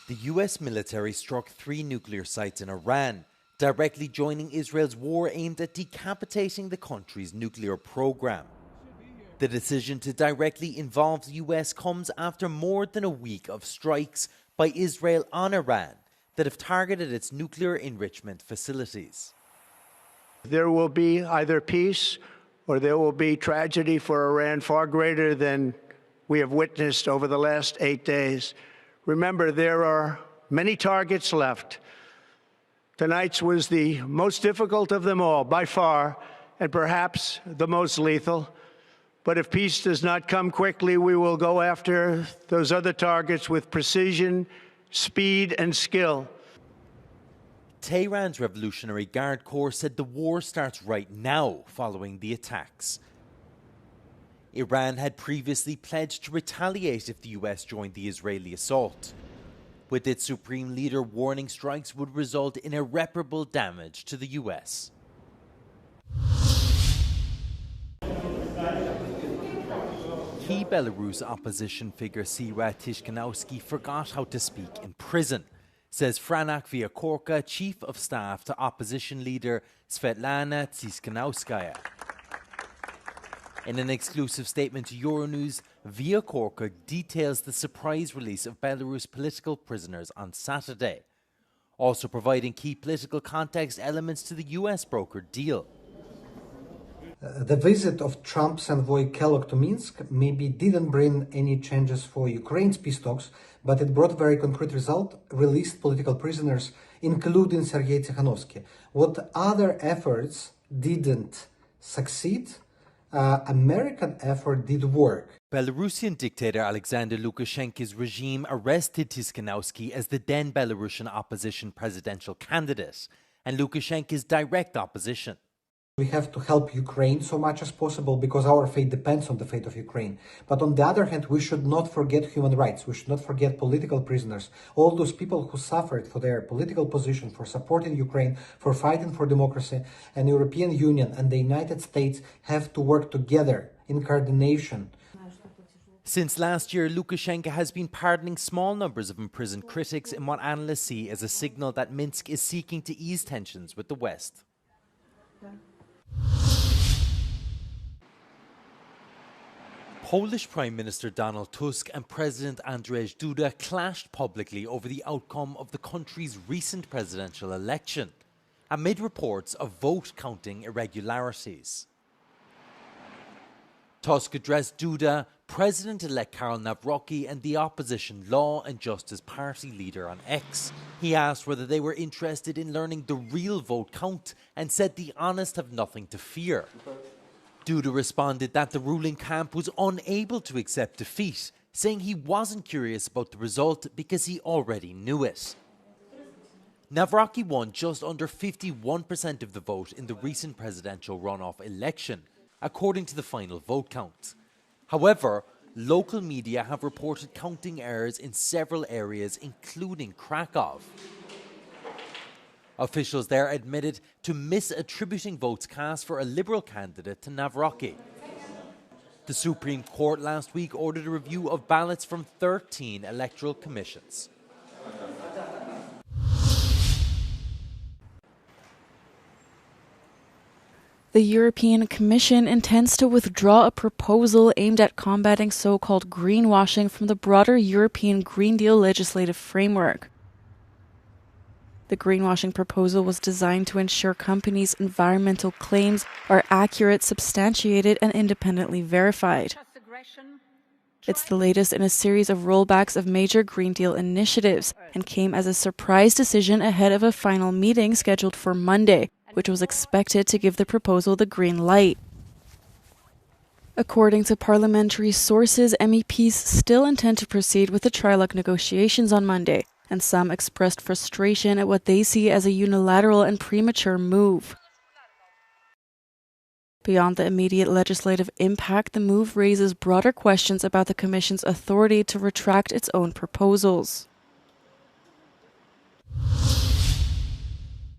The US military struck 3 nuclear sites in Iran, directly joining Israel's war aimed at decapitating the country's nuclear program. The decision to directly involve the US comes after more than a week of strikes by Israel on Iran that have targeted its nuclear enrichment facilities. There will be either peace or there will be tragedy for Iran far greater than we have witnessed over the last 8 days. Remember, there are many targets left. Tonight's was the most difficult of them all, by far, and perhaps the most lethal. But if peace does not come quickly, we will go after those other targets with precision, speed, and skill. Tehran's Revolutionary Guard Corps said the war starts right now following the attacks. Iran had previously pledged to retaliate if the US joined the Israeli assault, with its supreme leader warning strikes would result in irreparable damage to the US. Key Belarus opposition figure Sira Tishkanowski forgot how to speak in prison, says Franak Vyakorka, chief of staff to opposition leader Svetlana Tsikhanouskaya. In an exclusive statement to Euronews, Vyakorka details the surprise release of Belarus political prisoners on Saturday, also providing key political context elements to the US brokered deal. The visit of Trump's envoy Kellogg to Minsk maybe didn't bring any changes for Ukraine's peace talks, but it brought a very concrete result: released political prisoners, including Sergei Tsikhanouski. What other efforts didn't succeed, American effort did work. Belarusian dictator Alexander Lukashenko's regime arrested Tsikhanouski as the then Belarusian opposition presidential candidate and Lukashenko's direct opposition. We have to help Ukraine so much as possible because our fate depends on the fate of Ukraine. But on the other hand, we should not forget human rights. We should not forget political prisoners, all those people who suffered for their political position, for supporting Ukraine, for fighting for democracy. And the European Union and the United States have to work together in coordination. Since last year, Lukashenko has been pardoning small numbers of imprisoned critics in what analysts see as a signal that Minsk is seeking to ease tensions with the West. Polish Prime Minister Donald Tusk and President Andrzej Duda clashed publicly over the outcome of the country's recent presidential election, amid reports of vote counting irregularities. Tusk addressed Duda, President-elect Karol Nawrocki and the opposition Law and Justice Party leader on X. He asked whether they were interested in learning the real vote count and said the honest have nothing to fear. Duda responded that the ruling camp was unable to accept defeat, saying he wasn't curious about the result because he already knew it. Nawrocki won just under 51% of the vote in the recent presidential runoff election, according to the final vote count. However, local media have reported counting errors in several areas, including Krakow. Officials there admitted to misattributing votes cast for a Liberal candidate to Nawrocki. The Supreme Court last week ordered a review of ballots from 13 electoral commissions. The European Commission intends to withdraw a proposal aimed at combating so-called greenwashing from the broader European Green Deal legislative framework. The greenwashing proposal was designed to ensure companies' environmental claims are accurate, substantiated, and independently verified. It's the latest in a series of rollbacks of major Green Deal initiatives and came as a surprise decision ahead of a final meeting scheduled for Monday, which was expected to give the proposal the green light. According to parliamentary sources, MEPs still intend to proceed with the trilogue negotiations on Monday, and some expressed frustration at what they see as a unilateral and premature move. Beyond the immediate legislative impact, the move raises broader questions about the Commission's authority to retract its own proposals.